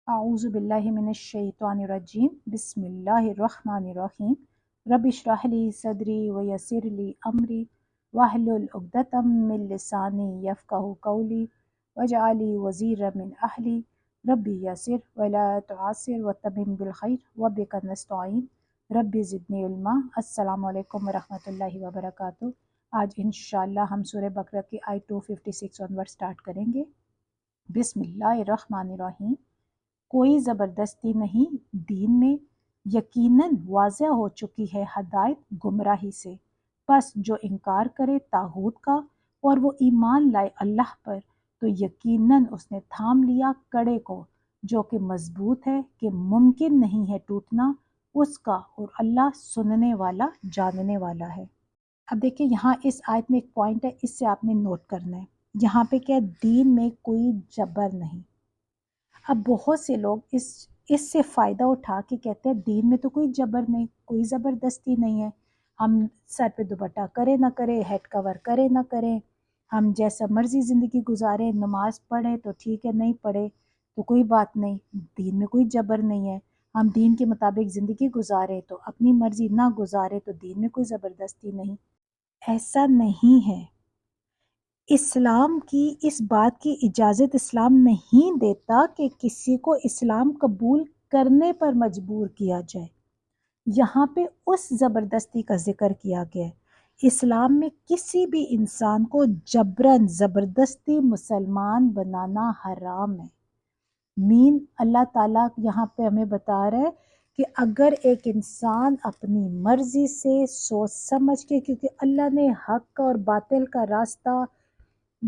اعوذ باللہ من الشیطان الرجیم بسم اللہ الرحمن الرحیم رب اشرح لی صدری ویسر لی امری واحلل عقدۃ من لسانی یفقہوا قولی واجعل لی وزیرا من اہلی ربی یسر ولا تعسر وتمم بالخیر وبک نستعین ربی زدنی علما۔ السلام علیکم ورحمۃ اللہ وبرکاتہ۔ آج انشاءاللہ ہم سورہ بقرہ کی آیت 256 آنورڈ سٹارٹ کریں گے۔ بسم اللہ الرحمن الرحیم۔ کوئی زبردستی نہیں دین میں، یقیناً واضح ہو چکی ہے ہدایت گمراہی سے، پس جو انکار کرے طاغوت کا اور وہ ایمان لائے اللہ پر تو یقیناً اس نے تھام لیا کڑے کو جو کہ مضبوط ہے کہ ممکن نہیں ہے ٹوٹنا اس کا، اور اللہ سننے والا جاننے والا ہے۔ اب دیکھیں یہاں اس آیت میں ایک پوائنٹ ہے، اس سے آپ نے نوٹ کرنا ہے۔ یہاں پہ کیا دین میں کوئی جبر نہیں۔ اب بہت سے لوگ اس سے فائدہ اٹھا کے کہتے ہیں دین میں تو کوئی جبر نہیں، کوئی زبردستی نہیں ہے، ہم سر پہ دوپٹہ کرے نہ کرے، ہیڈ کور کرے نہ کریں، ہم جیسا مرضی زندگی گزاریں، نماز پڑھیں تو ٹھیک ہے، نہیں پڑھے تو کوئی بات نہیں، دین میں کوئی جبر نہیں ہے، ہم دین کے مطابق زندگی گزاریں تو اپنی مرضی نہ گزارے تو دین میں کوئی زبردستی نہیں۔ ایسا نہیں ہے۔ اسلام کی اس بات کی اجازت اسلام نہیں دیتا کہ کسی کو اسلام قبول کرنے پر مجبور کیا جائے۔ یہاں پہ اس زبردستی کا ذکر کیا گیا ہے۔ اسلام میں کسی بھی انسان کو جبراً زبردستی مسلمان بنانا حرام ہے۔ اللہ تعالیٰ یہاں پہ ہمیں بتا رہا ہے کہ اگر ایک انسان اپنی مرضی سے سوچ سمجھ کے، کیونکہ اللہ نے حق اور باطل کا راستہ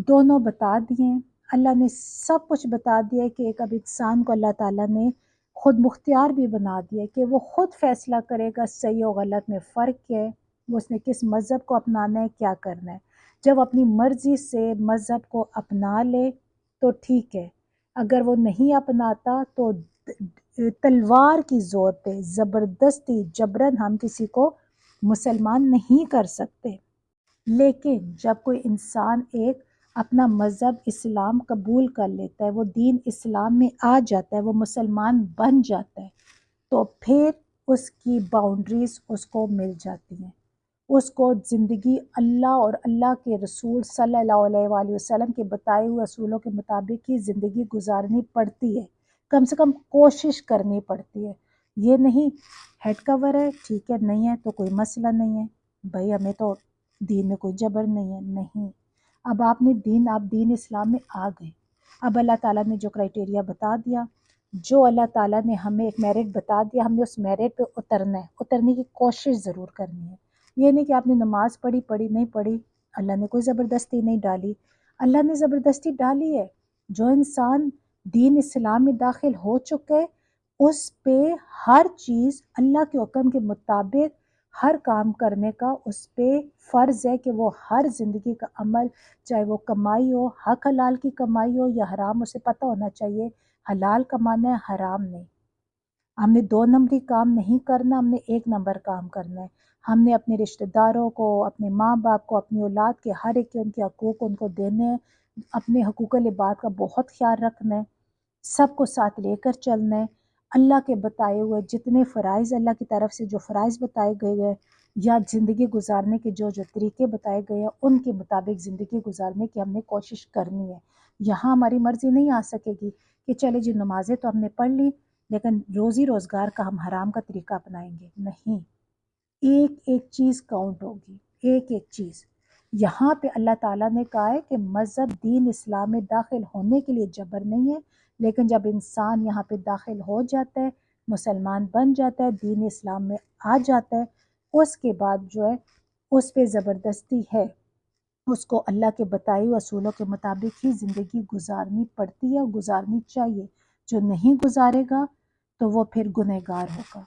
دونوں بتا دیے ہیں، اللہ نے سب کچھ بتا دیا ہے کہ ایک اب انسان کو اللہ تعالیٰ نے خود مختار بھی بنا دیا کہ وہ خود فیصلہ کرے گا صحیح و غلط میں فرق کیا ہے، وہ اس نے کس مذہب کو اپنانا ہے، کیا کرنا ہے۔ جب اپنی مرضی سے مذہب کو اپنا لے تو ٹھیک ہے، اگر وہ نہیں اپناتا تو تلوار کی زور پہ زبردستی جبراً ہم کسی کو مسلمان نہیں کر سکتے۔ لیکن جب کوئی انسان ایک اپنا مذہب اسلام قبول کر لیتا ہے، وہ دین اسلام میں آ جاتا ہے، وہ مسلمان بن جاتا ہے، تو پھر اس کی باؤنڈریز اس کو مل جاتی ہیں، اس کو زندگی اللہ اور اللہ کے رسول صلی اللہ علیہ وآلہ وسلم کے بتائے ہوئے اصولوں کے مطابق ہی زندگی گزارنی پڑتی ہے، کم سے کم کوشش کرنی پڑتی ہے۔ یہ نہیں ہیڈ کور ہے ٹھیک ہے، نہیں ہے تو کوئی مسئلہ نہیں ہے، بھائی ہمیں تو دین میں کوئی جبر نہیں ہے، نہیں۔ اب آپ دین اسلام میں آ گئے، اب اللہ تعالیٰ نے جو کرائٹیریا بتا دیا، جو اللہ تعالیٰ نے ہمیں ایک میرٹ بتا دیا، ہم نے اس میرٹ پہ اترنا ہے، اترنے کی کوشش ضرور کرنی ہے۔ یہ نہیں کہ آپ نے نماز پڑھی نہیں پڑھی، اللہ نے کوئی زبردستی نہیں ڈالی۔ اللہ نے زبردستی ڈالی ہے، جو انسان دین اسلام میں داخل ہو چکے اس پہ ہر چیز اللہ کے حکم کے مطابق ہر کام کرنے کا اس پہ فرض ہے کہ وہ ہر زندگی کا عمل، چاہے وہ کمائی ہو، حق حلال کی کمائی ہو یا حرام، اسے پتہ ہونا چاہیے حلال کمانا ہے، حرام نہیں۔ ہم نے 2 نمبری کام نہیں کرنا، ہم نے 1 نمبر کام کرنا ہے۔ ہم نے اپنے رشتہ داروں کو، اپنے ماں باپ کو، اپنی اولاد کے ہر ایک کے ان کے حقوق ان کو دینے ہیں، اپنے حقوق العباد کا بہت خیال رکھنا ہے، سب کو ساتھ لے کر چلنا ہے۔ اللہ کے بتائے ہوئے جتنے فرائض، اللہ کی طرف سے جو فرائض بتائے گئے ہیں یا زندگی گزارنے کے جو طریقے بتائے گئے ہیں، ان کے مطابق زندگی گزارنے کی ہم نے کوشش کرنی ہے۔ یہاں ہماری مرضی نہیں آ سکے گی کہ چلے جی نمازیں تو ہم نے پڑھ لی لیکن روزی روزگار کا ہم حرام کا طریقہ اپنائیں گے، نہیں۔ ایک ایک چیز کاؤنٹ ہوگی، ایک ایک چیز۔ یہاں پہ اللہ تعالیٰ نے کہا ہے کہ مذہب دین اسلام میں داخل ہونے کے لیے جبر نہیں ہے، لیکن جب انسان یہاں پہ داخل ہو جاتا ہے، مسلمان بن جاتا ہے، دین اسلام میں آ جاتا ہے، اس کے بعد جو ہے اس پہ زبردستی ہے، اس کو اللہ کے بتائے ہوئے اصولوں کے مطابق ہی زندگی گزارنی پڑتی ہے اور گزارنی چاہیے۔ جو نہیں گزارے گا تو وہ پھر گنہگار ہوگا۔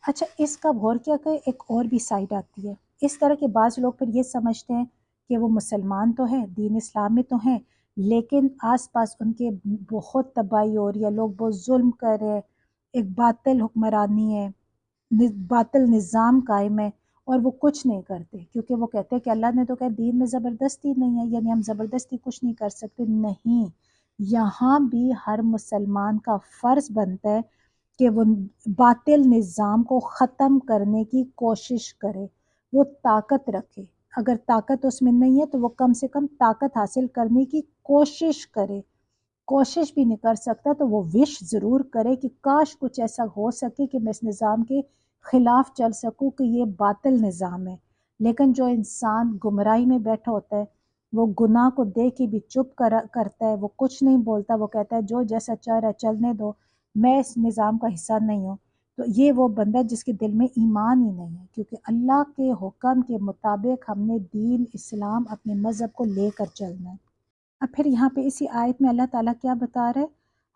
اچھا اس کا غور کیا کہ ایک اور بھی سائڈ آتی ہے، اس طرح کے بعض لوگ پھر یہ سمجھتے ہیں کہ وہ مسلمان تو ہیں، دین اسلام میں تو ہیں، لیکن آس پاس ان کے بہت تباہی ہو رہی ہے، لوگ بہت ظلم کر رہے ہیں، ایک باطل حکمرانی ہے، باطل نظام قائم ہے، اور وہ کچھ نہیں کرتے کیونکہ وہ کہتے ہیں کہ اللہ نے تو کہا دین میں زبردستی نہیں ہے، یعنی ہم زبردستی کچھ نہیں کر سکتے۔ نہیں، یہاں بھی ہر مسلمان کا فرض بنتا ہے کہ وہ باطل نظام کو ختم کرنے کی کوشش کرے، وہ طاقت رکھے، اگر طاقت اس میں نہیں ہے تو وہ کم سے کم طاقت حاصل کرنے کی کوشش کرے، کوشش بھی نہیں کر سکتا تو وہ وش ضرور کرے کہ کاش کچھ ایسا ہو سکے کہ میں اس نظام کے خلاف چل سکوں کہ یہ باطل نظام ہے۔ لیکن جو انسان گمراہی میں بیٹھا ہوتا ہے وہ گناہ کو دیکھ کے بھی چپ کرتا ہے، وہ کچھ نہیں بولتا، وہ کہتا ہے جو جیسا چل رہا ہے چلنے دو، میں اس نظام کا حصہ نہیں ہوں، تو یہ وہ بندہ ہے جس کے دل میں ایمان ہی نہیں ہے، کیونکہ اللہ کے حکم کے مطابق ہم نے دین اسلام اپنے مذہب کو لے کر چلنا ہے۔ اب پھر یہاں پہ اسی آیت میں اللہ تعالیٰ کیا بتا رہا ہے؟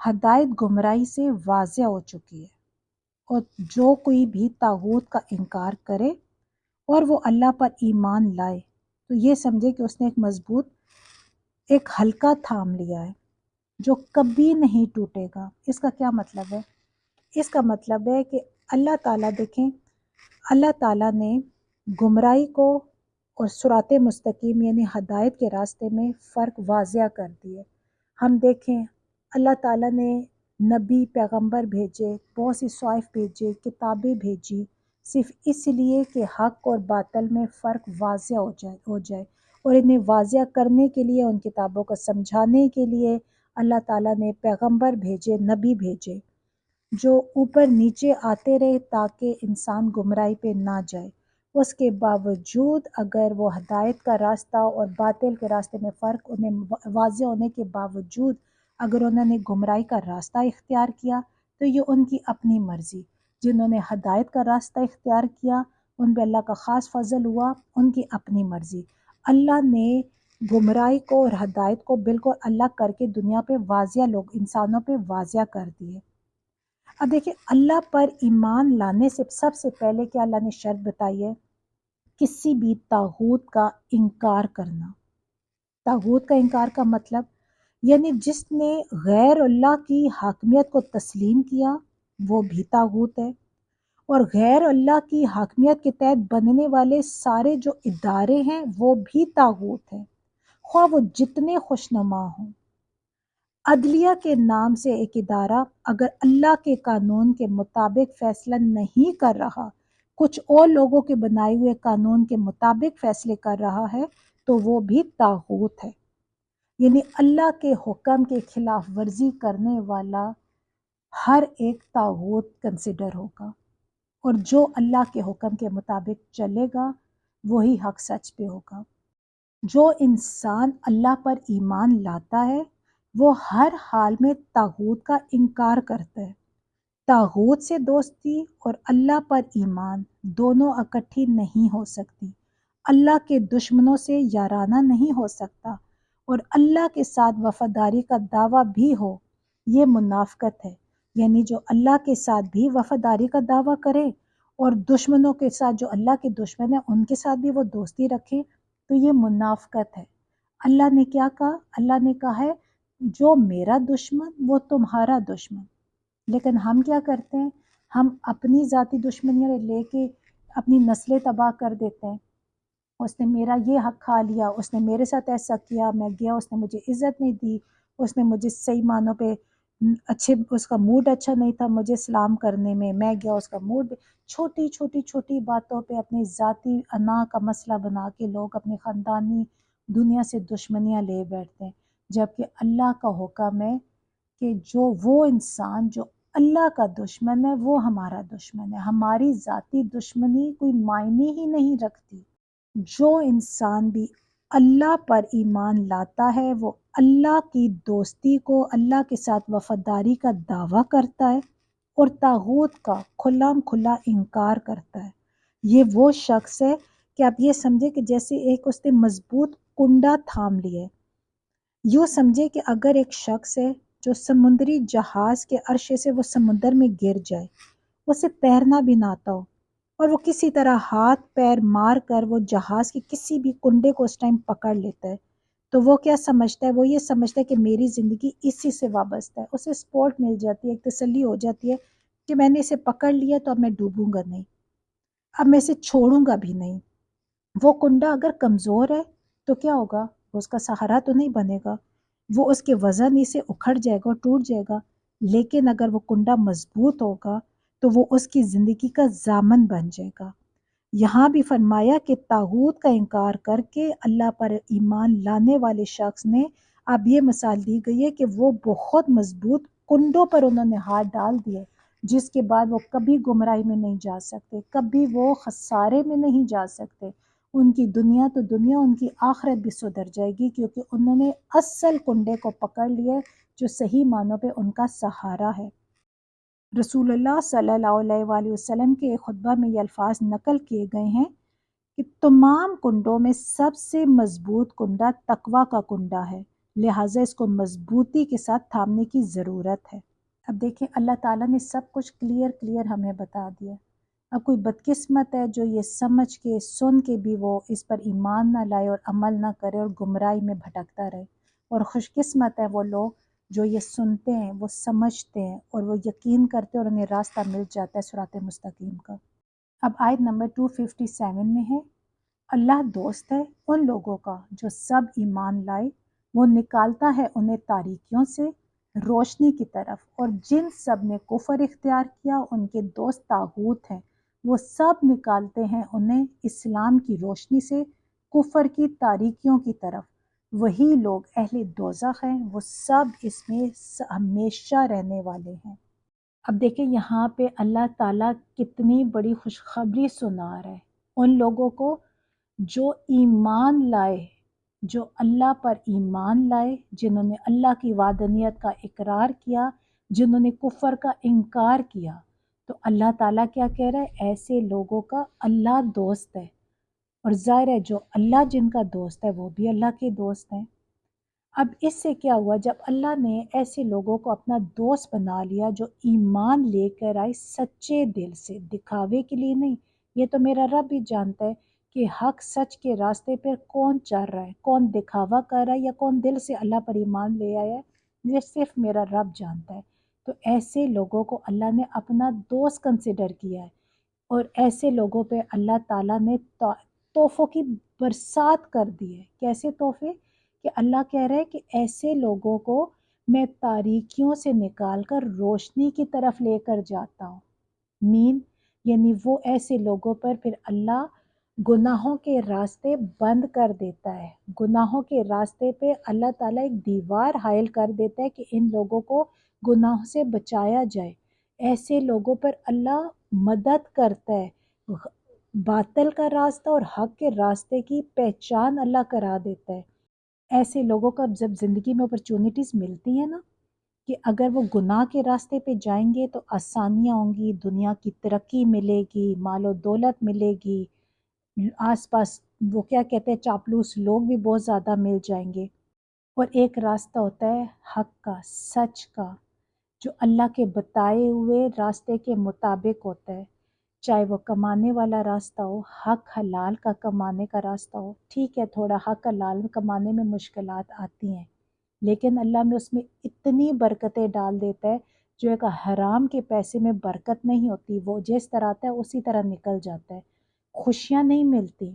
ہدایت گمراہی سے واضح ہو چکی ہے، اور جو کوئی بھی طاغوت کا انکار کرے اور وہ اللہ پر ایمان لائے تو یہ سمجھے کہ اس نے ایک مضبوط ایک حلقہ تھام لیا ہے جو کبھی نہیں ٹوٹے گا۔ اس کا کیا مطلب ہے؟ اس کا مطلب ہے کہ اللہ تعالیٰ دیکھیں، اللہ تعالیٰ نے گمراہی کو اور صراط مستقیم یعنی ہدایت کے راستے میں فرق واضح کر دیے۔ ہم دیکھیں اللہ تعالیٰ نے نبی پیغمبر بھیجے، بہت سی صحائف بھیجے، کتابیں بھیجی، صرف اس لیے کہ حق اور باطل میں فرق واضح ہو جائے اور انہیں واضح کرنے کے لیے، ان کتابوں کو سمجھانے کے لیے اللہ تعالیٰ نے پیغمبر بھیجے، نبی بھیجے جو اوپر نیچے آتے رہے تاکہ انسان گمراہی پہ نہ جائے۔ اس کے باوجود اگر وہ ہدایت کا راستہ اور باطل کے راستے میں فرق انہیں واضح ہونے کے باوجود اگر انہوں نے گمراہی کا راستہ اختیار کیا تو یہ ان کی اپنی مرضی۔ جنہوں نے ہدایت کا راستہ اختیار کیا ان پہ اللہ کا خاص فضل ہوا، ان کی اپنی مرضی۔ اللہ نے گمراہی کو اور ہدایت کو بالکل الگ کر کے دنیا پہ واضح لوگ انسانوں پہ واضح کر دیے۔ اب دیکھیں اللہ پر ایمان لانے سے سب سے پہلے کہ اللہ نے شرط بتائی ہے کسی بھی طاغوت کا انکار کرنا۔ طاغوت کا انکار کا مطلب یعنی جس نے غیر اللہ کی حاکمیت کو تسلیم کیا وہ بھی طاغوت ہے، اور غیر اللہ کی حاکمیت کے تحت بننے والے سارے جو ادارے ہیں وہ بھی طاغوت ہیں، خواہ وہ جتنے خوشنما ہوں۔ عدلیہ کے نام سے ایک ادارہ اگر اللہ کے قانون کے مطابق فیصلہ نہیں کر رہا، کچھ اور لوگوں کے بنائے ہوئے قانون کے مطابق فیصلے کر رہا ہے تو وہ بھی طاغوت ہے۔ یعنی اللہ کے حکم کے خلاف ورزی کرنے والا ہر ایک طاغوت کنسیڈر ہوگا، اور جو اللہ کے حکم کے مطابق چلے گا وہی حق سچ پہ ہوگا۔ جو انسان اللہ پر ایمان لاتا ہے وہ ہر حال میں طاغوت کا انکار کرتا ہے۔ طاغوت سے دوستی اور اللہ پر ایمان دونوں اکٹھی نہیں ہو سکتی۔ اللہ کے دشمنوں سے یارانہ نہیں ہو سکتا، اور اللہ کے ساتھ وفاداری کا دعویٰ بھی ہو یہ منافقت ہے۔ یعنی جو اللہ کے ساتھ بھی وفاداری کا دعویٰ کرے اور دشمنوں کے ساتھ جو اللہ کے دشمن ہیں ان کے ساتھ بھی وہ دوستی رکھے تو یہ منافقت ہے۔ اللہ نے کیا کہا؟ اللہ نے کہا ہے جو میرا دشمن وہ تمہارا دشمن۔ لیکن ہم کیا کرتے ہیں؟ ہم اپنی ذاتی دشمنیاں لے کے اپنی نسلیں تباہ کر دیتے ہیں۔ اس نے میرا یہ حق کھا لیا، اس نے میرے ساتھ ایسا کیا، میں گیا اس نے مجھے عزت نہیں دی، اس نے مجھے صحیح معنوں پہ اس کا موڈ اچھا نہیں تھا مجھے سلام کرنے میں گیا اس کا موڈ، چھوٹی چھوٹی چھوٹی باتوں پہ اپنی ذاتی انا کا مسئلہ بنا کے لوگ اپنی خاندانی دنیا سے دشمنیاں لے بیٹھتے ہیں، جبکہ اللہ کا حکم ہے کہ جو وہ انسان جو اللہ کا دشمن ہے وہ ہمارا دشمن ہے، ہماری ذاتی دشمنی کوئی معنی ہی نہیں رکھتی۔ جو انسان بھی اللہ پر ایمان لاتا ہے وہ اللہ کی دوستی کو، اللہ کے ساتھ وفاداری کا دعویٰ کرتا ہے اور طاغوت کا کھلم کھلا انکار کرتا ہے۔ یہ وہ شخص ہے کہ آپ یہ سمجھے کہ جیسے ایک اس نے مضبوط کنڈا تھام لیا ہے۔ یوں سمجھے کہ اگر ایک شخص ہے جو سمندری جہاز کے عرصے سے وہ سمندر میں گر جائے، اسے تیرنا بھی نہ آتا ہو، اور وہ کسی طرح ہاتھ پیر مار کر وہ جہاز کے کسی بھی کنڈے کو اس ٹائم پکڑ لیتا ہے، تو وہ کیا سمجھتا ہے؟ وہ یہ سمجھتا ہے کہ میری زندگی اسی سے وابستہ ہے، اسے سپورٹ مل جاتی ہے، ایک تسلی ہو جاتی ہے کہ میں نے اسے پکڑ لیا تو اب میں ڈوبوں گا نہیں، اب میں اسے چھوڑوں گا بھی نہیں۔ وہ کنڈا اگر کمزور ہے تو کیا ہوگا؟ اس کا سہارا تو نہیں بنے گا۔ وہ اس کے وزن ہی سے اکھڑ جائے گا اور ٹوٹ جائے گا، لیکن اگر وہ کنڈا مضبوط ہوگا تو وہ اس کی زندگی کا ضامن بن جائے گا۔ یہاں بھی فرمایا کہ طاغوت کا انکار کر کے اللہ پر ایمان لانے والے شخص نے اب یہ مثال دی گئی ہے کہ وہ بہت مضبوط کنڈوں پر انہوں نے ہاتھ ڈال دیے، جس کے بعد وہ کبھی گمراہی میں نہیں جا سکتے، کبھی وہ خسارے میں نہیں جا سکتے۔ ان کی دنیا تو دنیا، ان کی آخرت بھی سدھر جائے گی، کیونکہ انہوں نے اصل کنڈے کو پکڑ لیا جو صحیح معنوں پہ ان کا سہارا ہے۔ رسول اللہ صلی اللہ علیہ وآلہ وسلم کے خطبہ میں یہ الفاظ نقل کیے گئے ہیں کہ تمام کنڈوں میں سب سے مضبوط کنڈا تقوی کا کنڈا ہے، لہٰذا اس کو مضبوطی کے ساتھ تھامنے کی ضرورت ہے۔ اب دیکھیں اللہ تعالیٰ نے سب کچھ کلیئر ہمیں بتا دیا۔ اب کوئی بدقسمت ہے جو یہ سمجھ کے سن کے بھی وہ اس پر ایمان نہ لائے اور عمل نہ کرے اور گمراہی میں بھٹکتا رہے، اور خوش قسمت ہے وہ لوگ جو یہ سنتے ہیں، وہ سمجھتے ہیں اور وہ یقین کرتے ہیں اور انہیں راستہ مل جاتا ہے صراط مستقیم کا۔ اب آیت نمبر 257 میں ہے، اللہ دوست ہے ان لوگوں کا جو سب ایمان لائے، وہ نکالتا ہے انہیں تاریکیوں سے روشنی کی طرف، اور جن سب نے کفر اختیار کیا ان کے دوست طاغوت ہیں، وہ سب نکالتے ہیں انہیں اسلام کی روشنی سے کفر کی تاریکیوں کی طرف، وہی لوگ اہل دوزخ ہیں، وہ سب اس میں ہمیشہ رہنے والے ہیں۔ اب دیکھیں یہاں پہ اللہ تعالیٰ کتنی بڑی خوشخبری سنا رہا ہے ان لوگوں کو جو ایمان لائے، جو اللہ پر ایمان لائے، جنہوں نے اللہ کی وحدانیت کا اقرار کیا، جنہوں نے کفر کا انکار کیا، تو اللہ تعالیٰ کیا کہہ رہا ہے؟ ایسے لوگوں کا اللہ دوست ہے، اور ظاہر ہے جو اللہ جن کا دوست ہے وہ بھی اللہ کے دوست ہیں۔ اب اس سے کیا ہوا؟ جب اللہ نے ایسے لوگوں کو اپنا دوست بنا لیا جو ایمان لے کر آئے سچے دل سے، دکھاوے کے لیے نہیں، یہ تو میرا رب بھی جانتا ہے کہ حق سچ کے راستے پر کون چل رہا ہے، کون دکھاوا کر رہا ہے یا کون دل سے اللہ پر ایمان لے آیا ہے، یہ صرف میرا رب جانتا ہے۔ تو ایسے لوگوں کو اللہ نے اپنا دوست کنسیڈر کیا ہے، اور ایسے لوگوں پہ اللہ تعالیٰ نے تحفوں کی برسات کر دی ہے۔ کیسے تحفے؟ کہ اللہ کہہ رہے کہ ایسے لوگوں کو میں تاریکیوں سے نکال کر روشنی کی طرف لے کر جاتا ہوں، یعنی وہ ایسے لوگوں پر پھر اللہ گناہوں کے راستے بند کر دیتا ہے، گناہوں کے راستے پہ اللہ تعالیٰ ایک دیوار حائل کر دیتا ہے کہ ان لوگوں کو گناہوں سے بچایا جائے۔ ایسے لوگوں پر اللہ مدد کرتا ہے، باطل کا راستہ اور حق کے راستے کی پہچان اللہ کرا دیتا ہے۔ ایسے لوگوں کو جب زندگی میں اپرچونٹیز ملتی ہیں نا کہ اگر وہ گناہ کے راستے پہ جائیں گے تو آسانیاں ہوں گی، دنیا کی ترقی ملے گی، مال و دولت ملے گی، آس پاس وہ کیا کہتے ہیں چاپلوس لوگ بھی بہت زیادہ مل جائیں گے، اور ایک راستہ ہوتا ہے حق کا، سچ کا، جو اللہ کے بتائے ہوئے راستے کے مطابق ہوتا ہے، چاہے وہ کمانے والا راستہ ہو، حق حلال کا کمانے کا راستہ ہو۔ ٹھیک ہے تھوڑا حق حلال کمانے میں مشکلات آتی ہیں، لیکن اللہ میں اس میں اتنی برکتیں ڈال دیتا ہے، جو ایک حرام کے پیسے میں برکت نہیں ہوتی، وہ جس طرح آتا ہے اسی طرح نکل جاتا ہے، خوشیاں نہیں ملتی۔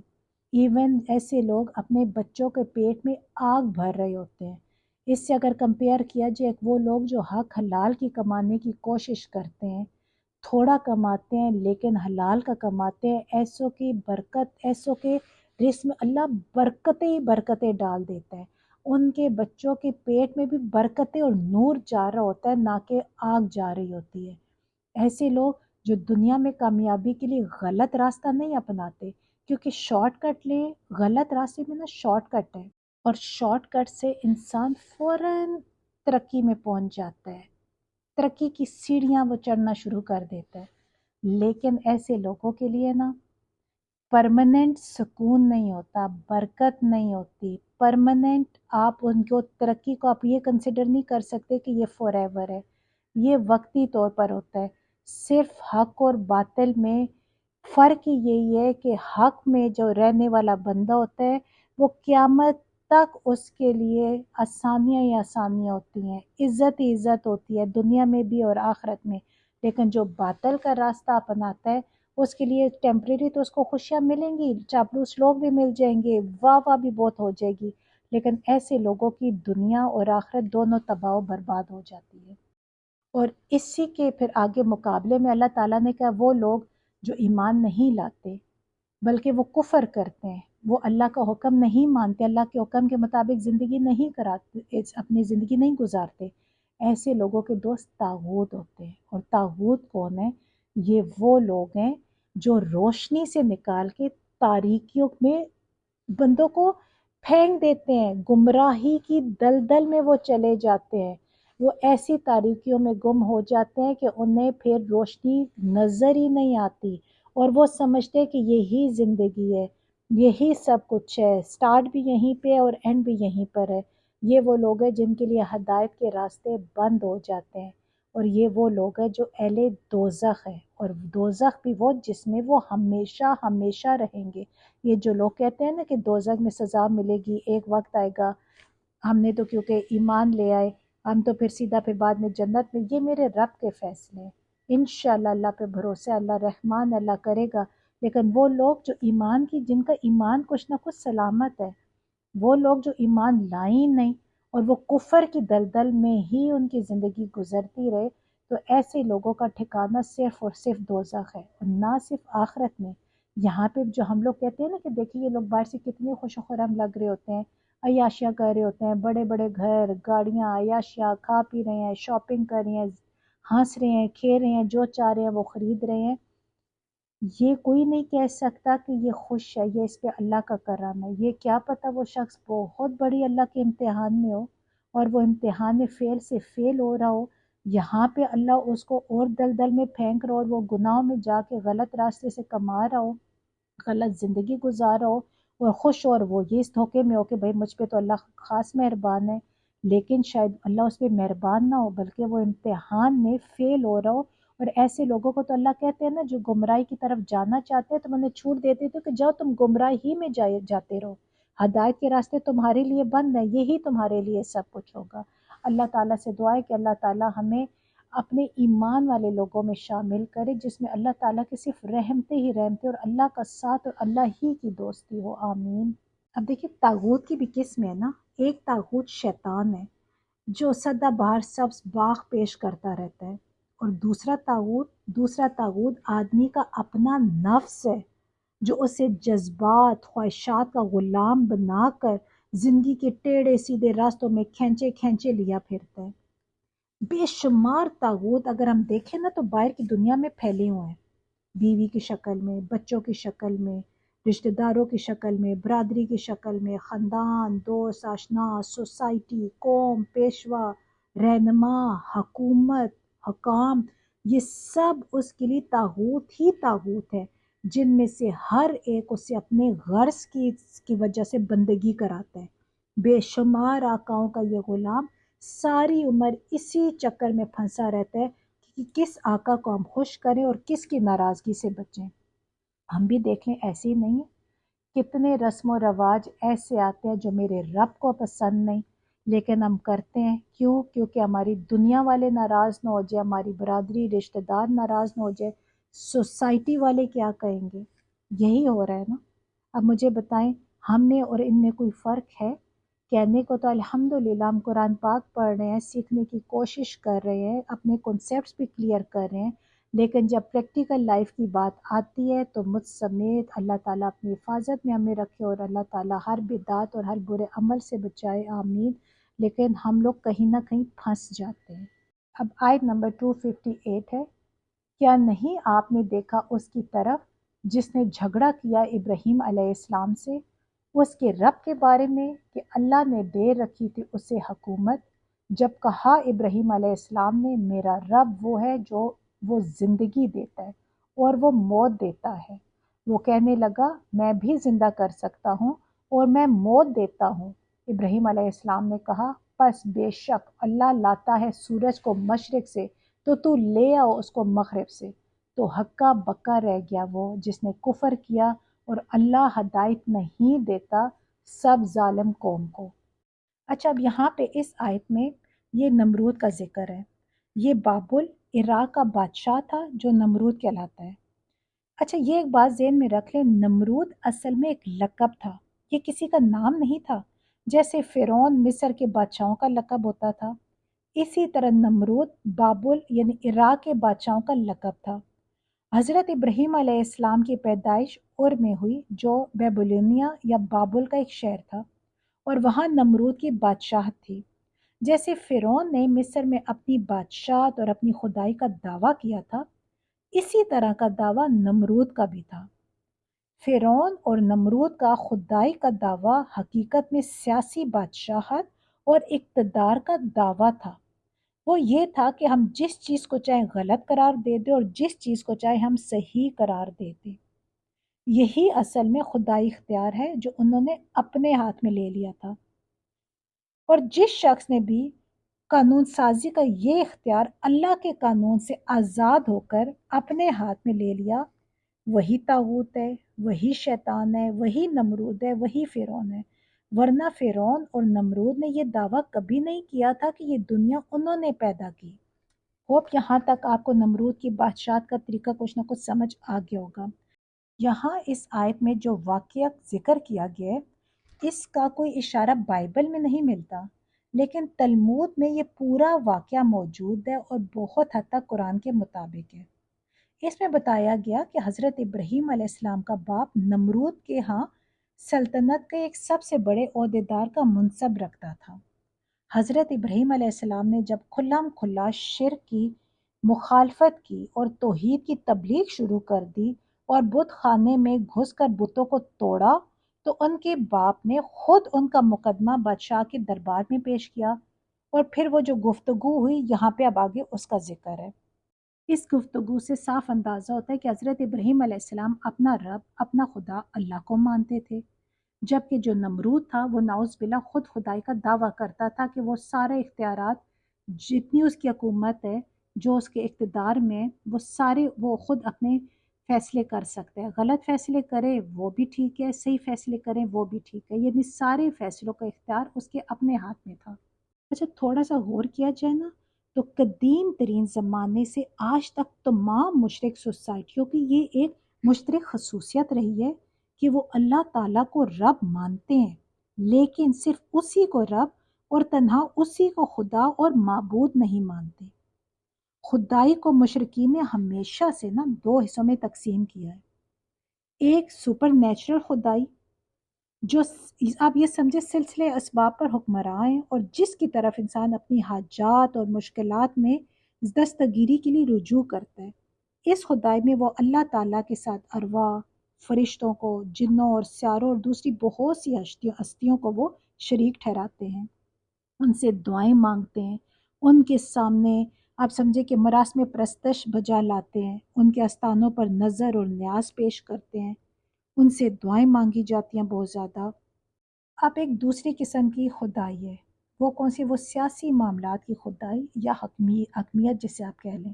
ایون ایسے لوگ اپنے بچوں کے پیٹ میں آگ بھر رہے ہوتے ہیں۔ اس سے اگر کمپیئر کیا جائے وہ لوگ جو حق حلال کی کمانے کی کوشش کرتے ہیں، تھوڑا کماتے ہیں لیکن حلال کا کماتے ہیں، ایسوں کی برکت، ایسوں کے رزق میں اللہ برکتیں ہی برکتیں ڈال دیتا ہے، ان کے بچوں کے پیٹ میں بھی برکتیں اور نور جا رہا ہوتا ہے، نہ کہ آگ جا رہی ہوتی ہے۔ ایسے لوگ جو دنیا میں کامیابی کے لیے غلط راستہ نہیں اپناتے، کیونکہ شارٹ کٹ لیں، غلط راستے میں نا شارٹ کٹ ہے، اور شارٹ کٹ سے انسان فوراً ترقی میں پہنچ جاتا ہے، ترقی کی سیڑھیاں وہ چڑھنا شروع کر دیتا ہے۔ لیکن ایسے لوگوں کے لیے نا پرماننٹ سکون نہیں ہوتا، برکت نہیں ہوتی، پرماننٹ آپ ان کو ترقی کو آپ یہ کنسیڈر نہیں کر سکتے کہ یہ فور ایور ہے، یہ وقتی طور پر ہوتا ہے۔ صرف حق اور باطل میں فرق ہی یہی ہے کہ حق میں جو رہنے والا بندہ ہوتا ہے وہ قیامت تک اس کے لیے آسانیاں ہی آسانیاں ہوتی ہیں، عزت ہی عزت ہوتی ہے دنیا میں بھی اور آخرت میں۔ لیکن جو باطل کا راستہ اپناتا ہے اس کے لیے ٹیمپریری تو اس کو خوشیاں ملیں گی، چاپلوس لوگ بھی مل جائیں گے، واہ واہ بھی بہت ہو جائے گی، لیکن ایسے لوگوں کی دنیا اور آخرت دونوں تباہ و برباد ہو جاتی ہے۔ اور اسی کے پھر آگے مقابلے میں اللہ تعالیٰ نے کہا وہ لوگ جو ایمان نہیں لاتے بلکہ وہ کفر کرتے ہیں، وہ اللہ کا حکم نہیں مانتے، اللہ کے حکم کے مطابق زندگی نہیں کراتے، اپنی زندگی نہیں گزارتے، ایسے لوگوں کے دوست طاغوت ہوتے ہیں۔ اور طاغوت کون ہے؟ یہ وہ لوگ ہیں جو روشنی سے نکال کے تاریکیوں میں بندوں کو پھینک دیتے ہیں، گمراہی کی دلدل میں وہ چلے جاتے ہیں، وہ ایسی تاریکیوں میں گم ہو جاتے ہیں کہ انہیں پھر روشنی نظر ہی نہیں آتی، اور وہ سمجھتے کہ یہی زندگی ہے، یہی سب کچھ ہے، سٹارٹ بھی یہیں پہ اور اینڈ بھی یہیں پر ہے۔ یہ وہ لوگ ہیں جن کے لیے ہدایت کے راستے بند ہو جاتے ہیں، اور یہ وہ لوگ ہیں جو اہل دوزخ ہے، اور دوزخ بھی وہ جس میں وہ ہمیشہ ہمیشہ رہیں گے۔ یہ جو لوگ کہتے ہیں نا کہ دوزخ میں سزا ملے گی، ایک وقت آئے گا، ہم نے تو کیونکہ ایمان لے آئے، ہم تو پھر سیدھا پھر بعد میں جنت میں، یہ میرے رب کے فیصلے ہیں، انشاءاللہ اللہ پہ بھروسہ، اللہ رحمان، اللہ کرے گا۔ لیکن وہ لوگ جو ایمان کی، جن کا ایمان کچھ نہ کچھ سلامت ہے، وہ لوگ جو ایمان لائیں نہیں اور وہ کفر کی دلدل میں ہی ان کی زندگی گزرتی رہے، تو ایسے لوگوں کا ٹھکانہ صرف اور صرف دوزخ ہے، اور نہ صرف آخرت میں۔ یہاں پہ جو ہم لوگ کہتے ہیں نا کہ دیکھیے یہ لوگ باہر سے کتنے خوش و خرم لگ رہے ہوتے ہیں، عیاشیاں کر رہے ہوتے ہیں، بڑے بڑے گھر، گاڑیاں، عیاشیاں، کھا پی رہے ہیں، شاپنگ کر رہے ہیں، ہنس رہے ہیں، کھیل رہے ہیں، جو چاہ رہے ہیں وہ خرید رہے ہیں۔ یہ کوئی نہیں کہہ سکتا کہ یہ خوش ہے، یہ اس پہ اللہ کا کرم ہے۔ یہ کیا پتہ وہ شخص بہت بڑی اللہ کے امتحان میں ہو، اور وہ امتحان میں فیل سے فیل ہو رہا ہو، یہاں پہ اللہ اس کو اور دلدل میں پھینک رہا ہو، اور وہ گناہوں میں جا کے غلط راستے سے کما رہا ہو، غلط زندگی گزار رہا ہو، اور خوش ہو، اور وہ یہ اس دھوکے میں ہو کہ بھائی مجھ پہ تو اللہ خاص مہربان ہے، لیکن شاید اللہ اس پہ مہربان نہ ہو بلکہ وہ امتحان میں فیل ہو رہا ہو۔ اور ایسے لوگوں کو تو اللہ کہتے ہیں نا جو گمراہی کی طرف جانا چاہتے ہیں، تم انہیں چھوٹ دیتے تھے کہ جاؤ تم گمراہی میں جاتے رہو، ہدایت کے راستے تمہارے لیے بند ہیں، یہی تمہارے لیے سب کچھ ہوگا۔ اللہ تعالیٰ سے دعا ہے کہ اللہ تعالیٰ ہمیں اپنے ایمان والے لوگوں میں شامل کرے، جس میں اللہ تعالیٰ کی صرف رحمتیں ہی رحمتیں اور اللہ کا ساتھ اور اللہ ہی کی دوستی ہو، آمین۔ اب دیکھیے طاغوت کی بھی قسم ہے نا، ایک طاغوت شیطان ہے جو سدا بہار سبز باغ پیش کرتا رہتا ہے، اور دوسرا طاغوت آدمی کا اپنا نفس ہے جو اسے جذبات خواہشات کا غلام بنا کر زندگی کے ٹیڑھے سیدھے راستوں میں کھینچے کھینچے لیا پھرتا ہے۔ بے شمار طاغوت اگر ہم دیکھیں نا تو باہر کی دنیا میں پھیلے ہوئے ہیں، بیوی کی شکل میں، بچوں کی شکل میں، رشتہ داروں کی شکل میں، برادری کی شکل میں، خاندان، دوست، آشنا، سوسائٹی، قوم، پیشوا، رہنما، حکومت، حکام، یہ سب اس کے لیے طاغوت ہی طاغوت ہے، جن میں سے ہر ایک اسے اپنے غرض کی وجہ سے بندگی کراتا ہے۔ بے شمار آقاؤں کا یہ غلام ساری عمر اسی چکر میں پھنسا رہتا ہے کہ کس آقا کو ہم خوش کریں اور کس کی ناراضگی سے بچیں۔ ہم بھی دیکھ لیں ایسے ہی نہیں ہے، کتنے رسم و رواج ایسے آتے ہیں جو میرے رب کو پسند نہیں، لیکن ہم کرتے ہیں، کیوں؟ کیونکہ ہماری دنیا والے ناراض نہ ہو جائے، ہماری برادری رشتہ دار ناراض نہ ہو جائے، سوسائٹی والے کیا کہیں گے؟ یہی ہو رہا ہے نا۔ اب مجھے بتائیں ہم میں اور ان میں کوئی فرق ہے؟ کہنے کو تو الحمدللہ ہم قرآن پاک پڑھ رہے ہیں، سیکھنے کی کوشش کر رہے ہیں، اپنے کنسیپٹس بھی کلیئر کر رہے ہیں، لیکن جب پریکٹیکل لائف کی بات آتی ہے تو مجھ سمیت اللہ تعالیٰ اپنی حفاظت میں ہمیں رکھے، اور اللہ تعالیٰ ہر بدعت اور ہر برے عمل سے بچائے، آمین۔ لیکن ہم لوگ کہیں نہ کہیں پھنس جاتے ہیں۔ اب آیت نمبر 258 ہے، کیا نہیں آپ نے دیکھا اس کی طرف جس نے جھگڑا کیا ابراہیم علیہ السلام سے، اس کے رب کے بارے میں کہ اللہ نے دے رکھی تھی اسے حکومت، جب کہا ابراہیم علیہ السلام نے میرا رب وہ ہے جو وہ زندگی دیتا ہے اور وہ موت دیتا ہے، وہ کہنے لگا میں بھی زندہ کر سکتا ہوں اور میں موت دیتا ہوں۔ ابراہیم علیہ السلام نے کہا پس بے شک اللہ لاتا ہے سورج کو مشرق سے تو لے آؤ اس کو مغرب سے، تو ہکا بکا رہ گیا وہ جس نے کفر کیا، اور اللہ ہدایت نہیں دیتا سب ظالم قوم کو۔ اچھا اب یہاں پہ اس آیت میں یہ نمرود کا ذکر ہے، یہ بابل عراق کا بادشاہ تھا جو نمرود کہلاتا ہے۔ اچھا یہ ایک بات ذہن میں رکھ لیں، نمرود اصل میں ایک لقب تھا، یہ کسی کا نام نہیں تھا۔ جیسے فرعون مصر کے بادشاہوں کا لقب ہوتا تھا، اسی طرح نمرود بابل یعنی عراق کے بادشاہوں کا لقب تھا۔ حضرت ابراہیم علیہ السلام کی پیدائش اور میں ہوئی، جو بیبلونیا یا بابل کا ایک شہر تھا، اور وہاں نمرود کی بادشاہت تھی۔ جیسے فرعون نے مصر میں اپنی بادشاہت اور اپنی خدائی کا دعویٰ کیا تھا، اسی طرح کا دعویٰ نمرود کا بھی تھا۔ فرعون اور نمرود کا خدائی کا دعویٰ حقیقت میں سیاسی بادشاہت اور اقتدار کا دعویٰ تھا۔ وہ یہ تھا کہ ہم جس چیز کو چاہے غلط قرار دے دیں اور جس چیز کو چاہے ہم صحیح قرار دے دیں۔ یہی اصل میں خدائی اختیار ہے جو انہوں نے اپنے ہاتھ میں لے لیا تھا، اور جس شخص نے بھی قانون سازی کا یہ اختیار اللہ کے قانون سے آزاد ہو کر اپنے ہاتھ میں لے لیا، وہی طاغوت ہے، وہی شیطان ہے، وہی نمرود ہے، وہی فرعون ہے۔ ورنہ فرعون اور نمرود نے یہ دعویٰ کبھی نہیں کیا تھا کہ یہ دنیا انہوں نے پیدا کی۔ ہوپ یہاں تک آپ کو نمرود کی بادشاہت کا طریقہ کچھ نہ کچھ سمجھ آ گیا ہوگا۔ یہاں اس آیت میں جو واقعہ ذکر کیا گیا ہے، اس کا کوئی اشارہ بائبل میں نہیں ملتا، لیکن تلمود میں یہ پورا واقعہ موجود ہے اور بہت حد تک قرآن کے مطابق ہے۔ اس میں بتایا گیا کہ حضرت ابراہیم علیہ السلام کا باپ نمرود کے ہاں سلطنت کے ایک سب سے بڑے عہدیدار کا منصب رکھتا تھا۔ حضرت ابراہیم علیہ السلام نے جب کھلم کھلا شرک کی مخالفت کی اور توحید کی تبلیغ شروع کر دی اور بت خانے میں گھس کر بتوں کو توڑا، تو ان کے باپ نے خود ان کا مقدمہ بادشاہ کے دربار میں پیش کیا، اور پھر وہ جو گفتگو ہوئی یہاں پہ اب آگے اس کا ذکر ہے۔ اس گفتگو سے صاف اندازہ ہوتا ہے کہ حضرت ابراہیم علیہ السلام اپنا رب، اپنا خدا اللہ کو مانتے تھے، جبکہ جو نمرود تھا وہ نعوذ باللہ خود خدائی کا دعویٰ کرتا تھا کہ وہ سارے اختیارات، جتنی اس کی حکومت ہے، جو اس کے اقتدار میں، وہ سارے وہ خود اپنے فیصلے کر سکتے ہیں۔ غلط فیصلے کرے وہ بھی ٹھیک ہے، صحیح فیصلے کریں وہ بھی ٹھیک ہے، یعنی سارے فیصلوں کا اختیار اس کے اپنے ہاتھ میں تھا۔ اچھا، تھوڑا سا غور کیا جائے نا، تو قدیم ترین زمانے سے آج تک تمام مشرک سوسائٹیوں کی یہ ایک مشترک خصوصیت رہی ہے کہ وہ اللہ تعالیٰ کو رب مانتے ہیں، لیکن صرف اسی کو رب اور تنہا اسی کو خدا اور معبود نہیں مانتے۔ خدائی کو مشرکین نے ہمیشہ سے نا دو حصوں میں تقسیم کیا ہے۔ ایک سپر نیچرل خدائی، جو آپ یہ سمجھے سلسلے اسباب پر حکمراں ہیں، اور جس کی طرف انسان اپنی حاجات اور مشکلات میں دستگیری کے لیے رجوع کرتا ہے۔ اس خدائی میں وہ اللہ تعالیٰ کے ساتھ ارواح، فرشتوں کو، جنوں اور سیاروں اور دوسری بہت سی ہستیوں کو وہ شریک ٹھہراتے ہیں، ان سے دعائیں مانگتے ہیں، ان کے سامنے آپ سمجھے کہ مراسم پرستش بجا لاتے ہیں، ان کے آستانوں پر نظر اور نیاز پیش کرتے ہیں، ان سے دعائیں مانگی جاتی ہیں بہت زیادہ۔ اب ایک دوسری قسم کی خدائی ہے، وہ کون سی؟ وہ سیاسی معاملات کی خدائی یا حکمیت جسے آپ کہہ لیں۔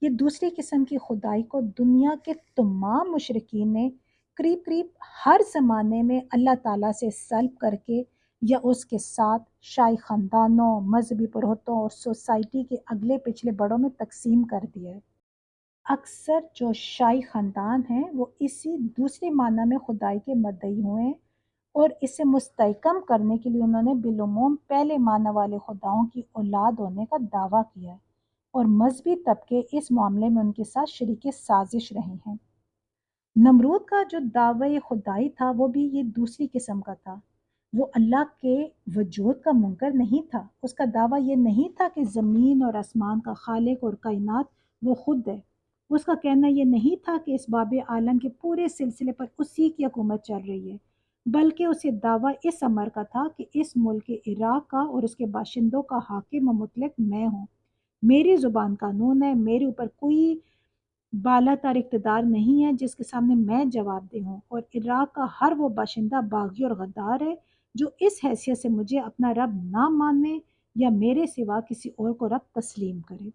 یہ دوسری قسم کی خدائی کو دنیا کے تمام مشرکین نے قریب قریب ہر زمانے میں اللہ تعالیٰ سے سلب کر کے یا اس کے ساتھ شاہی خاندانوں، مذہبی پروہتوں اور سوسائٹی کے اگلے پچھلے بڑوں میں تقسیم کر دیا ہے۔ اکثر جو شاہی خاندان ہیں وہ اسی دوسری معنی میں خدائی کے مدعی ہوئے ہیں، اور اسے مستحکم کرنے کے لیے انہوں نے بالعموم پہلے معنی والے خداؤں کی اولاد ہونے کا دعویٰ کیا ہے، اور مذہبی طبقے اس معاملے میں ان کے ساتھ شریک سازش رہے ہیں۔ نمرود کا جو دعوی خدائی تھا وہ بھی یہ دوسری قسم کا تھا۔ وہ اللہ کے وجود کا منکر نہیں تھا، اس کا دعویٰ یہ نہیں تھا کہ زمین اور آسمان کا خالق اور کائنات وہ خود ہے۔ اس کا کہنا یہ نہیں تھا کہ اس باب عالم کے پورے سلسلے پر اسی کی حکومت چل رہی ہے، بلکہ اسے دعویٰ اس امر کا تھا کہ اس ملک عراق کا اور اس کے باشندوں کا حاکم و مطلق میں ہوں، میری زبان قانون ہے، میرے اوپر کوئی بالا تر اقتدار نہیں ہے جس کے سامنے میں جواب دہ ہوں، اور عراق کا ہر وہ باشندہ باغی اور غدار ہے جو اس حیثیت سے مجھے اپنا رب نہ ماننے یا میرے سوا کسی اور کو رب تسلیم کرے۔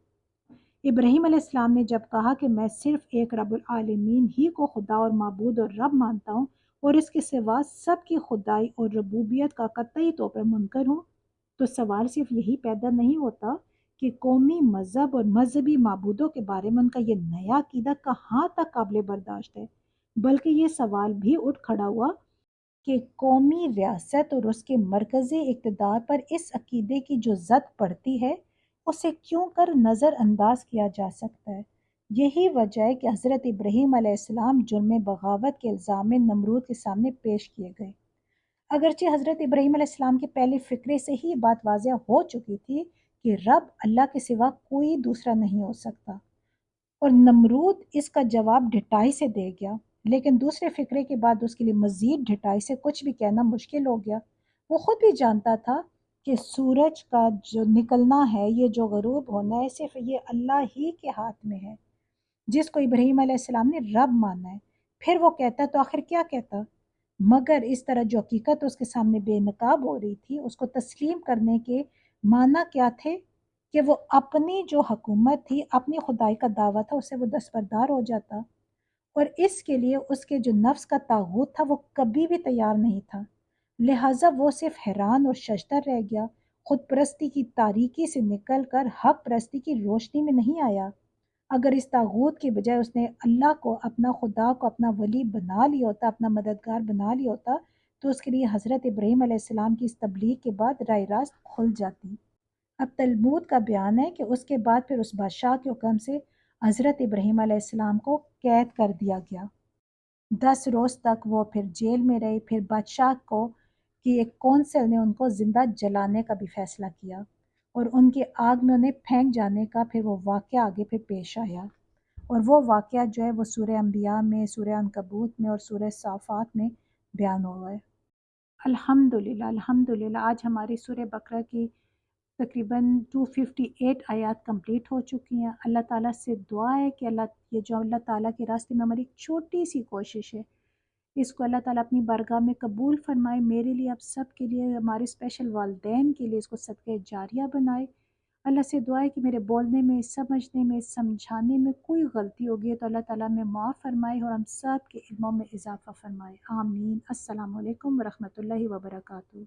ابراہیم علیہ السلام نے جب کہا کہ میں صرف ایک رب العالمین ہی کو خدا اور معبود اور رب مانتا ہوں اور اس کے سوا سب کی خدائی اور ربوبیت کا قطعی طور پر منکر ہوں، تو سوال صرف یہی پیدا نہیں ہوتا کہ قومی مذہب اور مذہبی معبودوں کے بارے میں ان کا یہ نیا عقیدہ کہاں تک قابل برداشت ہے، بلکہ یہ سوال بھی اٹھ کھڑا ہوا کہ قومی ریاست اور اس کے مرکزی اقتدار پر اس عقیدے کی جو زد پڑتی ہے اسے کیوں کر نظر انداز کیا جا سکتا ہے۔ یہی وجہ ہے کہ حضرت ابراہیم علیہ السلام جرم بغاوت کے الزام میں نمرود کے سامنے پیش کیے گئے۔ اگرچہ حضرت ابراہیم علیہ السلام کے پہلے فکرے سے ہی بات واضح ہو چکی تھی کہ رب اللہ کے سوا کوئی دوسرا نہیں ہو سکتا، اور نمرود اس کا جواب ڈھٹائی سے دے گیا، لیکن دوسرے فکرے کے بعد اس کے لیے مزید ڈھٹائی سے کچھ بھی کہنا مشکل ہو گیا۔ وہ خود بھی جانتا تھا کہ سورج کا جو نکلنا ہے، یہ جو غروب ہونا ہے، صرف یہ اللہ ہی کے ہاتھ میں ہے، جس کو ابراہیم علیہ السلام نے رب مانا ہے۔ پھر وہ کہتا تو آخر کیا کہتا؟ مگر اس طرح جو حقیقت اس کے سامنے بے نقاب ہو رہی تھی، اس کو تسلیم کرنے کے معنی کیا تھے؟ کہ وہ اپنی جو حکومت تھی، اپنی خدائی کا دعویٰ تھا، اسے وہ دستبردار ہو جاتا، اور اس کے لیے اس کے جو نفس کا طاغوت تھا وہ کبھی بھی تیار نہیں تھا۔ لہٰذا وہ صرف حیران اور ششدر رہ گیا، خود پرستی کی تاریکی سے نکل کر حق پرستی کی روشنی میں نہیں آیا۔ اگر اس طاغوت کی بجائے اس نے اللہ کو، اپنا خدا کو اپنا ولی بنا لیا ہوتا، اپنا مددگار بنا لیا ہوتا، تو اس کے لیے حضرت ابراہیم علیہ السلام کی اس تبلیغ کے بعد راہ راست کھل جاتی۔ اب تلمود کا بیان ہے کہ اس کے بعد پھر اس بادشاہ کے حکم سے حضرت ابراہیم علیہ السلام کو قید کر دیا گیا۔ 10 روز تک وہ پھر جیل میں رہے۔ پھر بادشاہ کو کی ایک کونسل نے ان کو زندہ جلانے کا بھی فیصلہ کیا، اور ان کی آگ میں انہیں پھینک جانے کا پھر وہ واقعہ آگے پھر پیش آیا، اور وہ واقعہ جو ہے وہ سورہ انبیاء میں، سورہ عنکبوت میں اور سورہ صافات میں بیان ہوا ہے۔ الحمدللہ آج ہماری سورہ بقرہ کی تقریباً 258 آیات کمپلیٹ ہو چکی ہیں۔ اللہ تعالیٰ سے دعا ہے کہ یہ جو اللہ تعالیٰ کے راستے میں ہماری چھوٹی سی کوشش ہے، اس کو اللہ تعالیٰ اپنی بارگاہ میں قبول فرمائے، میرے لیے، آپ سب کے لیے، ہمارے اسپیشل والدین کے لیے اس کو صدقہ جاریہ بنائے۔ اللہ سے دعا ہے کہ میرے بولنے میں، سمجھنے میں، سمجھانے میں کوئی غلطی ہوگی ہے تو اللہ تعالیٰ میں معاف فرمائے اور ہم سب کے علموں میں اضافہ فرمائے، آمین۔ السلام علیکم ورحمۃ اللہ وبرکاتہ۔